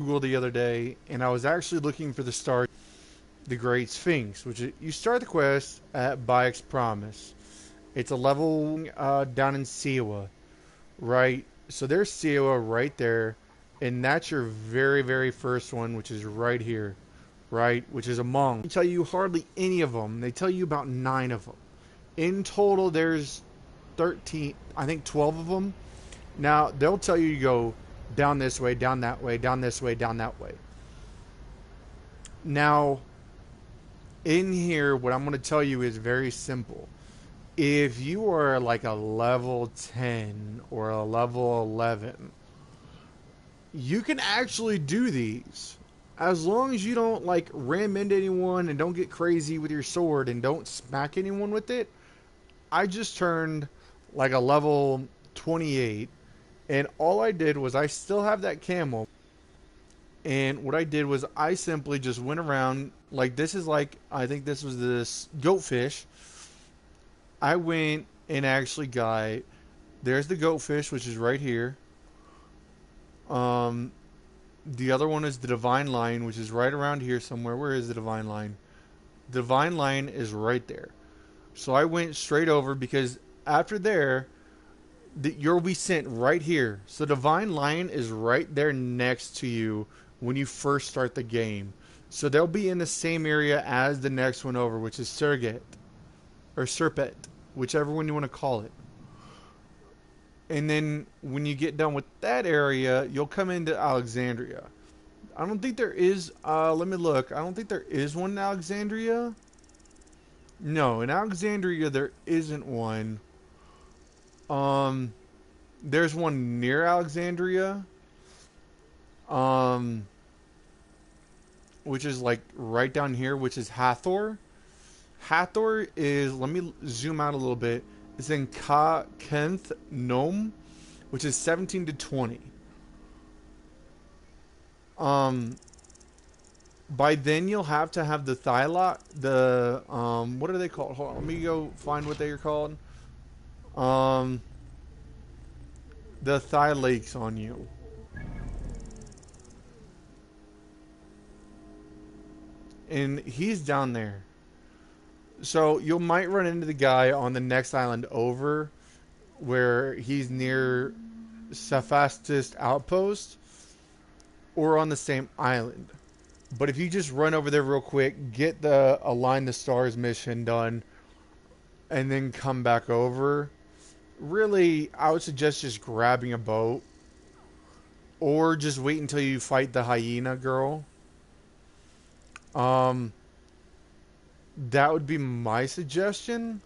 Google the other day, and I was actually looking for the star, the Great Sphinx, which is, you start the quest at Bayek's Promise. It's a level down in Siwa, right? So there's Siwa right there, and that's your very, very first one, which is right here, right? Which is a monk. They tell you hardly any of them. They tell you about 9 of them. In total, there's 13, I think 12 of them. Now, they'll tell you to go down this way, down that way, down this way, down that way. Now, in here, what I'm going to tell you is very simple. If you are like a level 10 or a level 11, you can actually do these. As long as you don't like ram into anyone and don't get crazy with your sword and don't smack anyone with it. I just turned like a level 28, and all I did was I still have that camel. And what I did was I simply just went around like this is like I think this was this goatfish. I went and actually got there's the goatfish, which is right here. Um the other one is the divine line, which is right around here somewhere. Where is the divine line? The divine line is right there. So I went straight over because after there, you'll be sent right here. So Divine Lion is right there next to you when you first start the game. So they'll be in the same area as the next one over, which is Serget or Serpet, whichever one you want to call it. And then when you get done with that area, you'll come into Alexandria. I don't think there is. Let me look. I don't think there is one in Alexandria. No, in Alexandria there isn't one. Um, there's one near Alexandria. Um, which is like right down here, which is Hathor. Hathor is, let me zoom out a little bit. It's in Kenth Nome, which is 17 to 20. Um, by then you'll have to have the Thylot, what are they called? Hold on, let me go find what they are called. Um, the Thigh Lakes on you. And he's down there. So you might run into the guy on the next island over where he's near Cephastus Outpost or on the same island. But if you just run over there real quick, get the Align the Stars mission done, and then come back over, really, I would suggest just grabbing a boat or just wait until you fight the hyena girl. Um, that would be my suggestion.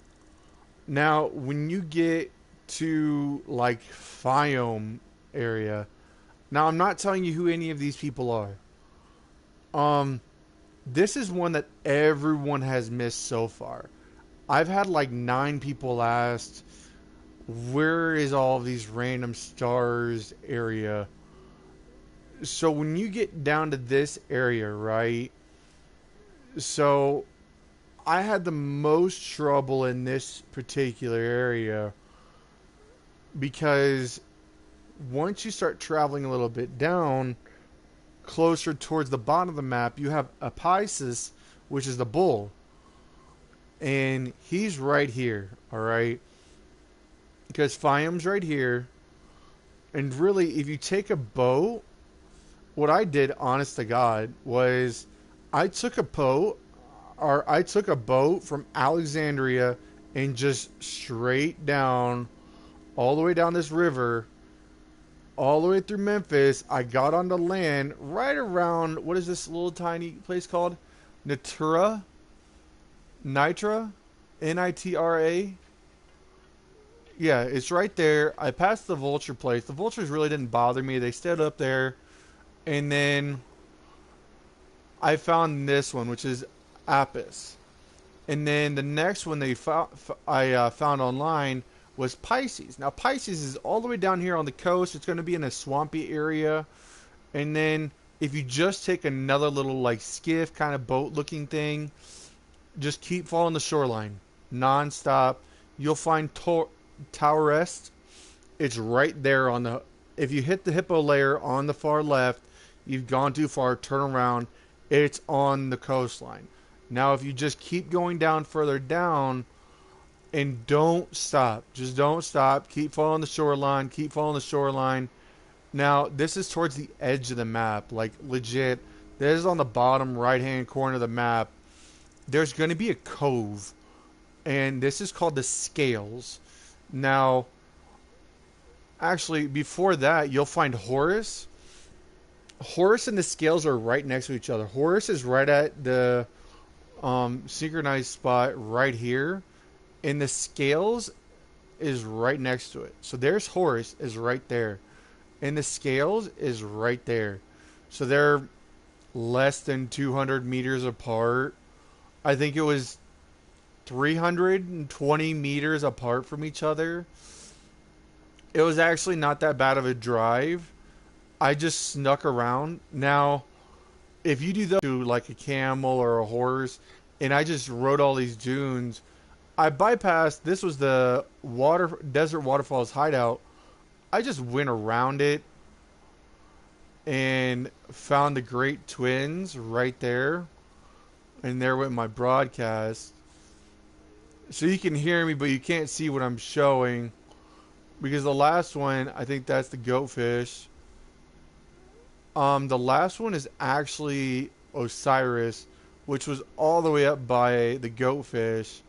Now, when you get to like Fiome area, now I'm not telling you who any of these people are. Um, this is one that everyone has missed so far. I've had like 9 people ask, where is all these random stars area? So when you get down to this area, right? So I had the most trouble in this particular area because once you start traveling a little bit down, closer towards the bottom of the map, you have Apaisis, which is the bull. And he's right here, alright? Because Fiome's right here. And really, if you take a boat, what I did, honest to God, was I took a boat, or I took a boat from Alexandria and just straight down, all the way down this river, all the way through Memphis. I got onto land right around, what is this little tiny place called? Nitra? Nitra? Nitra? Yeah, it's right there. I passed the vulture place. The vultures really didn't bother me. They stayed up there. And then I found this one, which is Apis. And then the next one I found online was Pisces. Now, Pisces is all the way down here on the coast. It's going to be in a swampy area. And then if you just take another little like skiff kind of boat looking thing, just keep following the shoreline non-stop. You'll find Taurest. It's right there on the... If you hit the hippo layer on the far left, you've gone too far, turn around, it's on the coastline. Now, if you just keep going down further down and don't stop, just don't stop, keep following the shoreline, keep following the shoreline. Now, this is towards the edge of the map, like legit. This is on the bottom right-hand corner of the map. There's going to be a cove, and this is called the Scales. Now, actually, before that, you'll find Horus. Horus and the Scales are right next to each other. Horus is right at the synchronized spot right here, and the Scales is right next to it. So there's Horus is right there, and the Scales is right there. So they're less than 200 meters apart. I think it was 320 meters apart from each other. It was actually not that bad of a drive. I just snuck around. Now, if you do that to like a camel or a horse, and I just rode all these dunes, I bypassed. This was the desert waterfalls hideout. I just went around it and found the Great Twins right there, and there went my broadcast. So you can hear me, but you can't see what I'm showing, because the last one, I think that's the goatfish. The last one is actually Osiris, which was all the way up by the goatfish.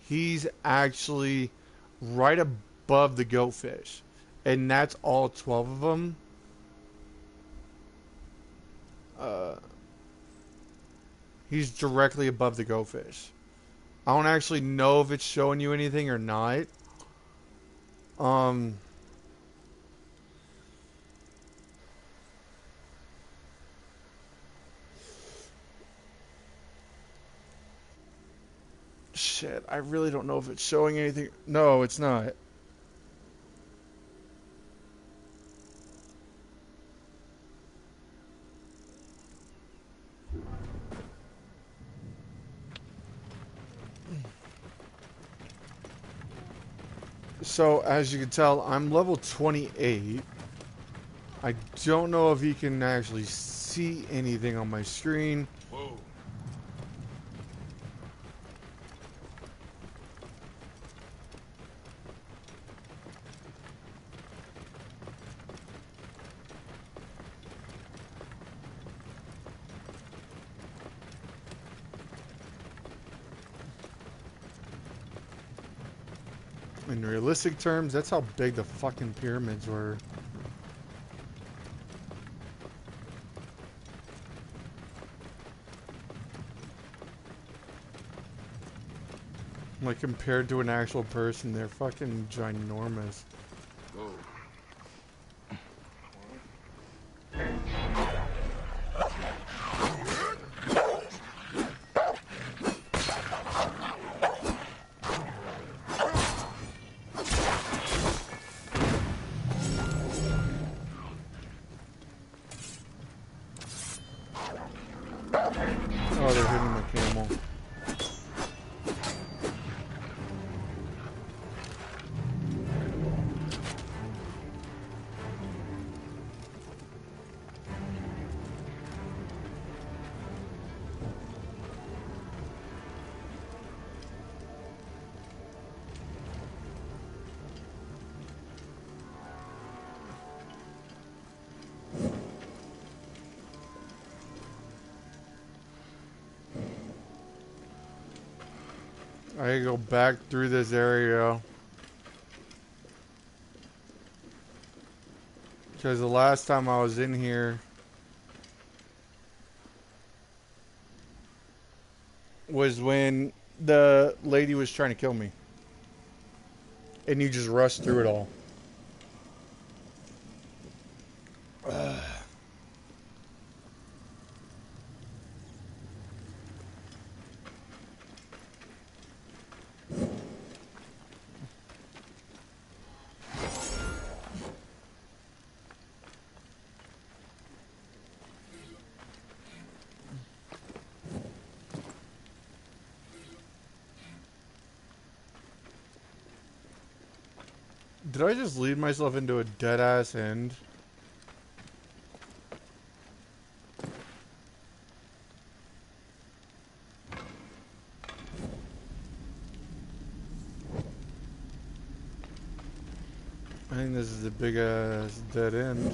He's actually right above the goatfish, and that's all 12 of them. He's directly above the goatfish. I don't actually know if it's showing you anything or not. Shit, I really don't know if it's showing anything. No, it's not. So, as you can tell, I'm level 28. I don't know if you can actually see anything on my screen. Whoa. In realistic terms, that's how big the fucking pyramids were. Like, compared to an actual person, they're fucking ginormous. Whoa. Oh, they're hitting my camel. I gotta go back through this area. Because the last time I was in here was when the lady was trying to kill me. And you just rushed through it all. Did I just lead myself into a dead-ass end? think this is a big ass dead end.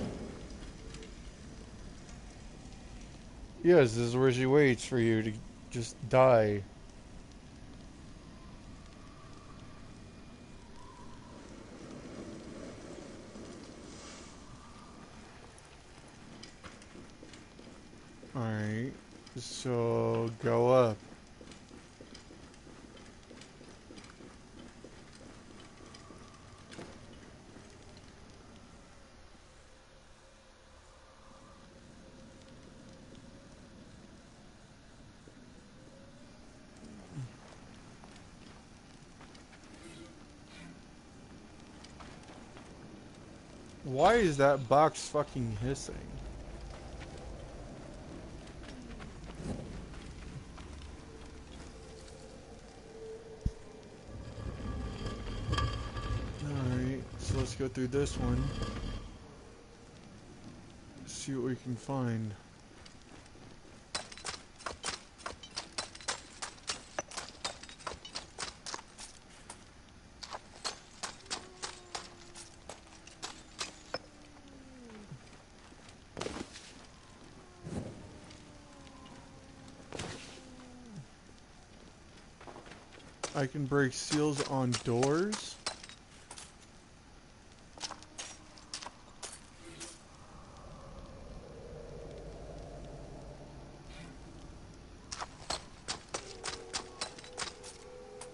Yes, this is where she waits for you to just die. Alright, so go up. Why is that box fucking hissing? Alright, so let's go through this one. See what we can find. I can break seals on doors.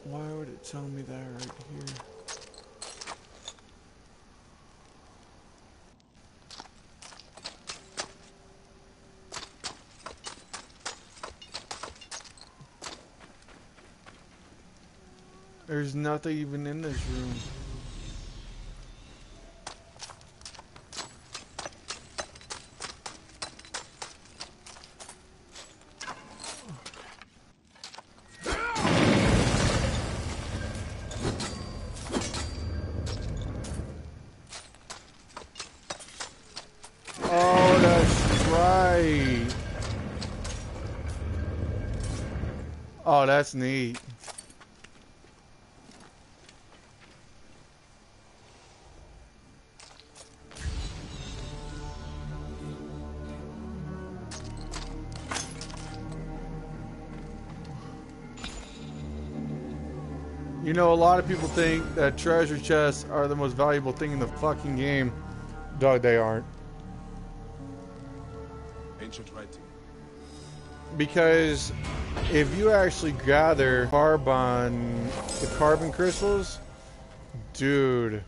Why would it tell me that right here? There's nothing even in this room. Oh, that's right. Oh, that's neat. You know, a lot of people think that treasure chests are the most valuable thing in the fucking game. Dog, they aren't. Ancient writing. Because if you actually gather the carbon crystals, dude,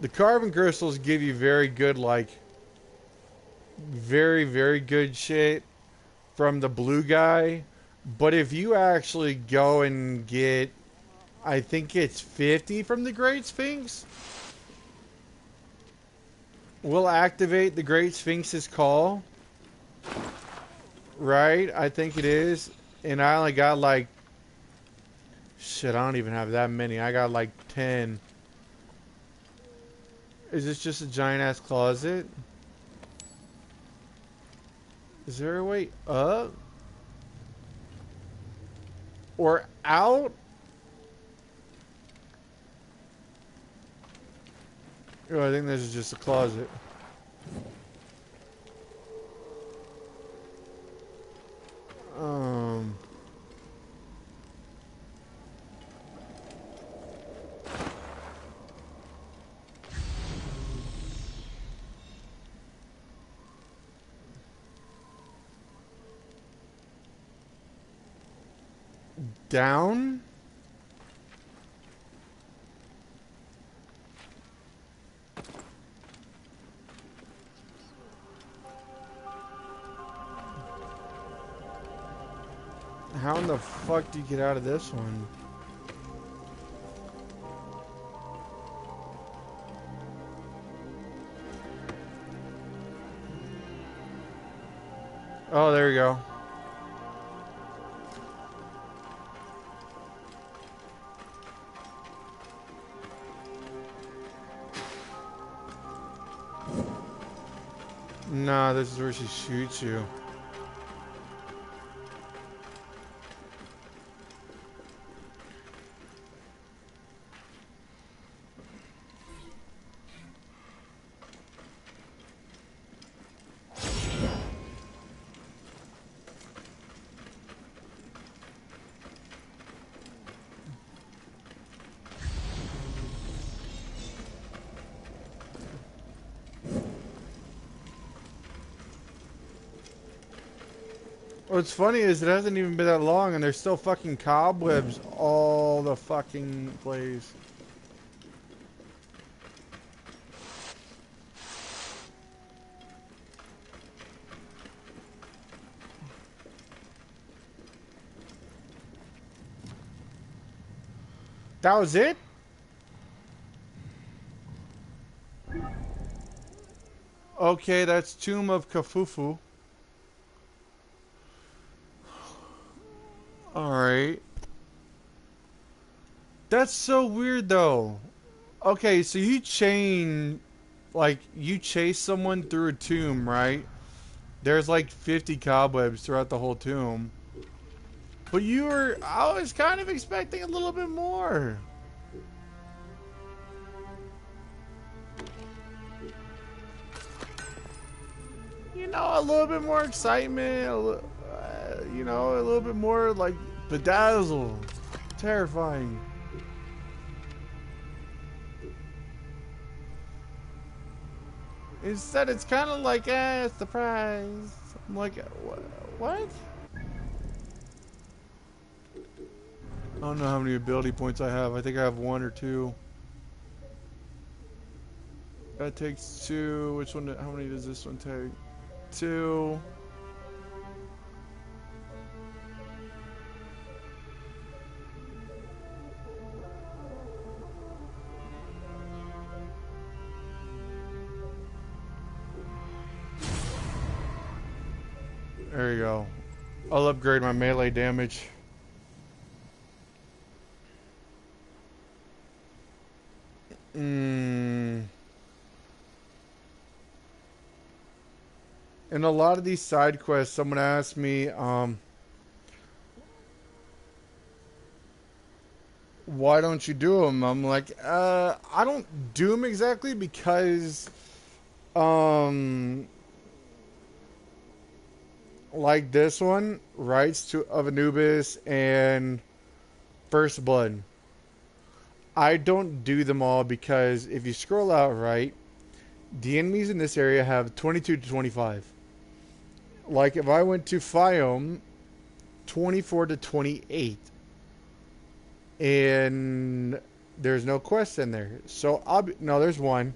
the carbon crystals give you very good, like, very, very good shit from the blue guy. But if you actually go and get, I think it's 50 from the Great Sphinx, we'll activate the Great Sphinx's call. Right? I think it is. And I only got like... Shit, I don't even have that many. I got like 10. Is this just a giant-ass closet? Is there a way up? Or out? Oh, I think this is just a closet. Down? How in the fuck do you get out of this one? Oh, there we go. Nah, this is where she shoots you. What's funny is it hasn't even been that long and there's still fucking cobwebs all the fucking place. That was it? Okay, that's Tomb of Kafufu. Alright. That's so weird though. Okay, so you you chase someone through a tomb, right? There's like 50 cobwebs throughout the whole tomb. But I was kind of expecting a little bit more. You know, a little bit more excitement, you know, a little bit more like bedazzle. Terrifying. Instead, it's kind of like, surprise. I'm like, what? I don't know how many ability points I have. I think I have 1 or 2. That takes 2. Which one? How many does this one take? 2. There you go. I'll upgrade my melee damage. In a lot of these side quests, someone asked me, why don't you do them? I'm like, I don't do them exactly because, like this one, Rites of Anubis and First Blood. I don't do them all because if you scroll out right, the enemies in this area have 22 to 25. Like if I went to Fiome, 24 to 28. And there's no quest in there. So no, there's one.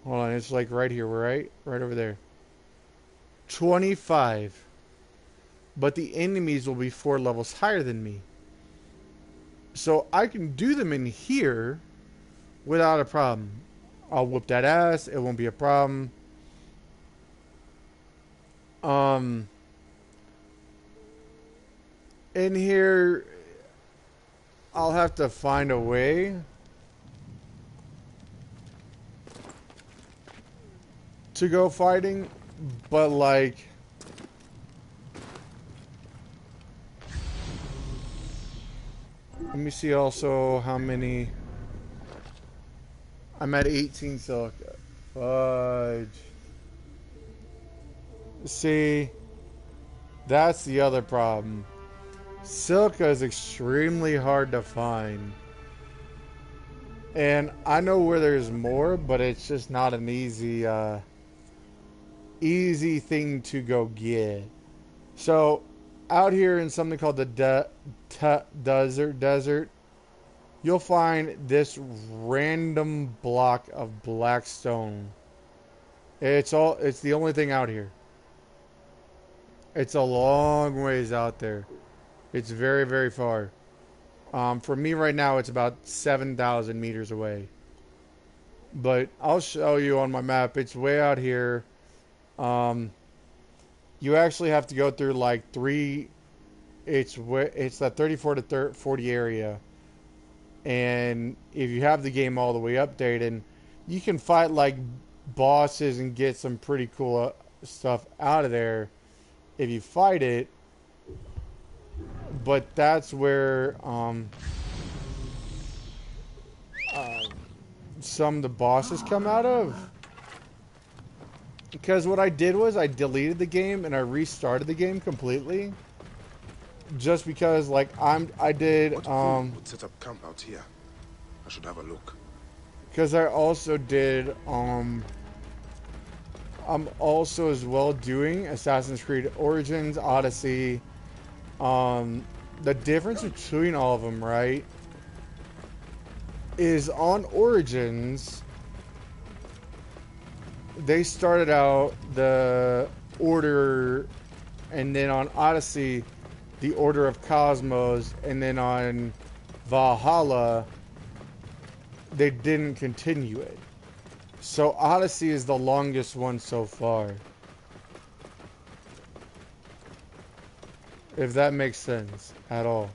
Hold on, it's like right here, right over there. 25. But the enemies will be 4 levels higher than me. So I can do them in here without a problem. I'll whoop that ass. It won't be a problem. In here, I'll have to find a way to go fighting, but like, let me see also how many. I'm at 18 silk. Fudge. See, that's the other problem. Silica is extremely hard to find. And I know where there's more, but it's just not an easy thing to go get. So, out here in something called the desert, you'll find this random block of black stone. It's the only thing out here. It's a long ways out there. It's very, very far. For me right now, it's about 7,000 meters away. But I'll show you on my map. It's way out here. You actually have to go through like 3. It's that 34 to 40 area. And if you have the game all the way updated, you can fight like bosses and get some pretty cool stuff out of there if you fight it. But that's where some of the bosses come out of. Because what I did was I deleted the game and I restarted the game completely. Just because, like, I did would set up camp out here. I should have a look. Because I also did I'm also as well doing Assassin's Creed Origins, Odyssey. The difference between all of them, right, is on Origins, they started out the order, and then on Odyssey, the Order of Cosmos, and then on Valhalla, they didn't continue it. So Odyssey is the longest one so far. If that makes sense at all.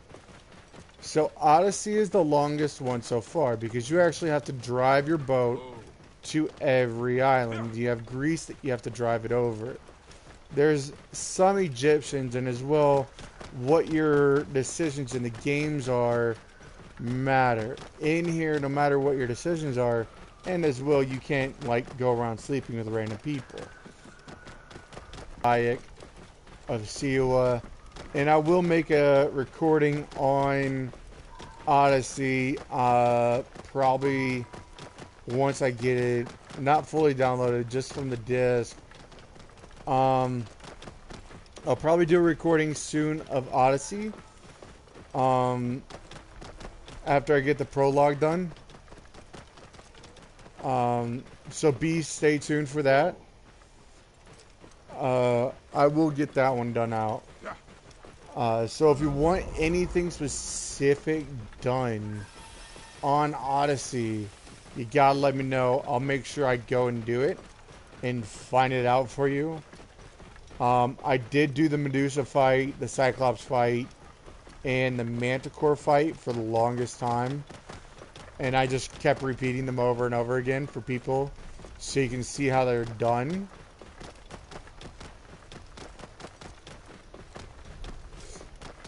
So Odyssey is the longest one so far because you actually have to drive your boat to every island. You have Greece that you have to drive it over. There's some Egyptians, and as well, what your decisions in the games are matter. In here, no matter what your decisions are, and as well, you can't like go around sleeping with random people. Hayek of Siwa, and I will make a recording on Odyssey, probably once I get it not fully downloaded, just from the disc. I'll probably do a recording soon of Odyssey. After I get the prologue done. So stay tuned for that. I will get that one done out. So if you want anything specific done on Odyssey, you gotta let me know. I'll make sure I go and do it and find it out for you. I did do the Medusa fight, the Cyclops fight, and the Manticore fight for the longest time. And I just kept repeating them over and over again for people so you can see how they're done.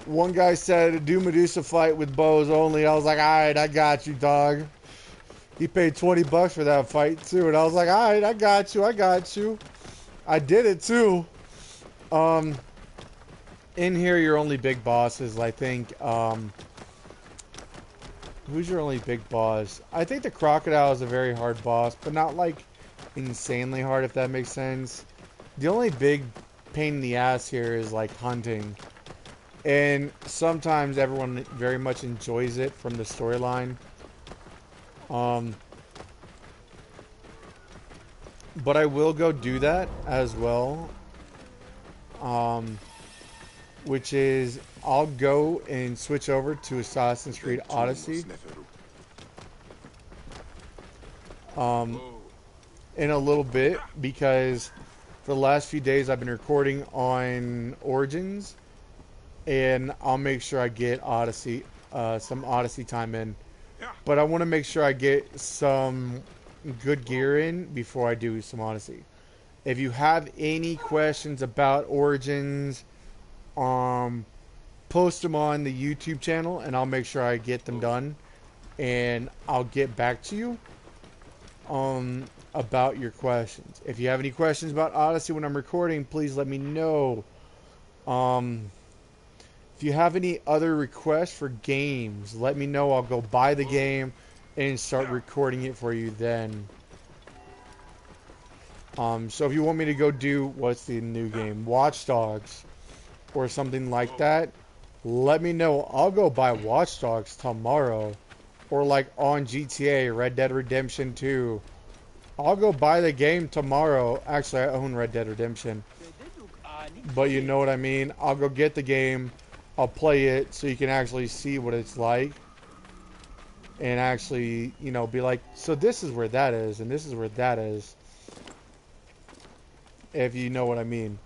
One guy said, do Medusa fight with bows only. I was like, alright, I got you, dog. He paid $20 for that fight, too. And I was like, alright, I got you, I got you. I did it, too. In here, your only big bosses, I think, who's your only big boss? I think the crocodile is a very hard boss, but not, like, insanely hard, if that makes sense. The only big pain in the ass here is, like, hunting. And sometimes everyone very much enjoys it from the storyline. But I will go do that as well. Which is, I'll go and switch over to Assassin's Creed Odyssey. In a little bit, because for the last few days I've been recording on Origins. And I'll make sure I get Odyssey, some Odyssey time in. But I want to make sure I get some good gear in before I do some Odyssey. If you have any questions about Origins, post them on the YouTube channel, and I'll make sure I get them done. And I'll get back to you about your questions. If you have any questions about Odyssey when I'm recording, please let me know. If you have any other requests for games, let me know. I'll go buy the game and start recording it for you then. So if you want me to go do, what's the new game? Watch Dogs or something like that, let me know. I'll go buy Watch Dogs tomorrow. Or like on GTA, Red Dead Redemption 2. I'll go buy the game tomorrow. Actually, I own Red Dead Redemption. But you know what I mean. I'll go get the game. I'll play it so you can actually see what it's like. And actually, you know, be like, so this is where that is, and this is where that is. If you know what I mean.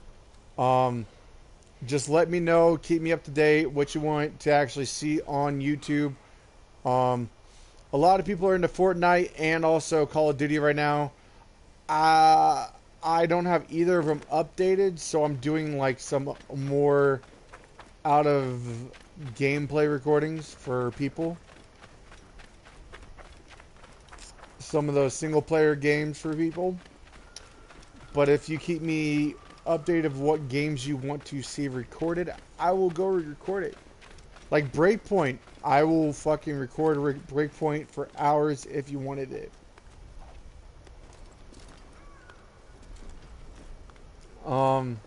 Just let me know, keep me up to date, what you want to actually see on YouTube. A lot of people are into Fortnite and also Call of Duty right now. I don't have either of them updated, so I'm doing like some more out of gameplay recordings for people. Some of those single player games for people. But if you keep me updated of what games you want to see recorded, I will go record it. Like Breakpoint, I will fucking record Breakpoint for hours if you wanted it. Someone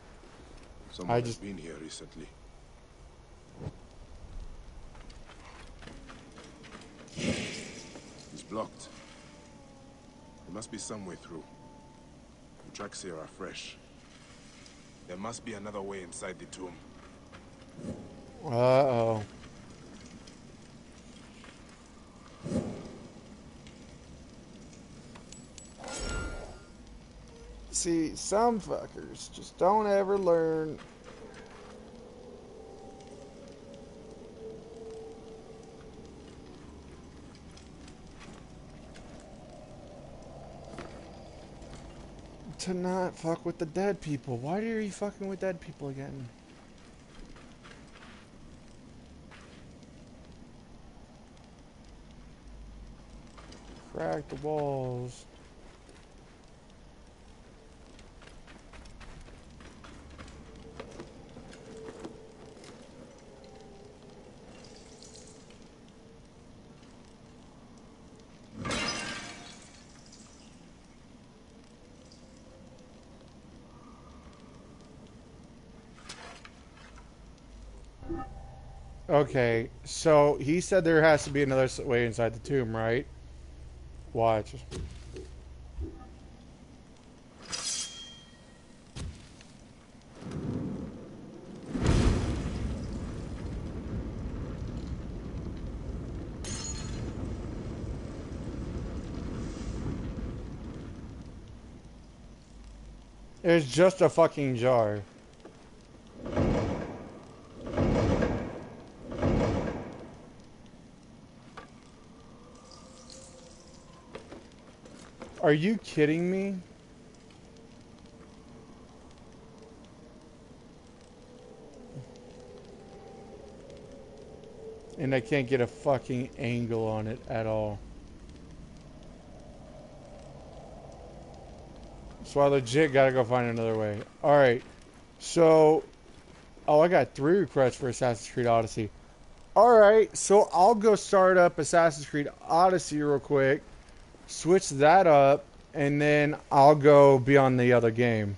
has been here recently. It's blocked. There must be some way through. The tracks here are fresh. There must be another way inside the tomb. Uh-oh. See, some fuckers just don't ever learn. To not fuck with the dead people. Why are you fucking with dead people again? Crack the walls. Okay, so he said there has to be another way inside the tomb, right? Watch. It's just a fucking jar. Are you kidding me? And I can't get a fucking angle on it at all. So I legit gotta go find another way. Alright. So, oh, I got 3 requests for Assassin's Creed Odyssey. Alright, so I'll go start up Assassin's Creed Odyssey real quick. Switch that up. And then I'll go be on the other game.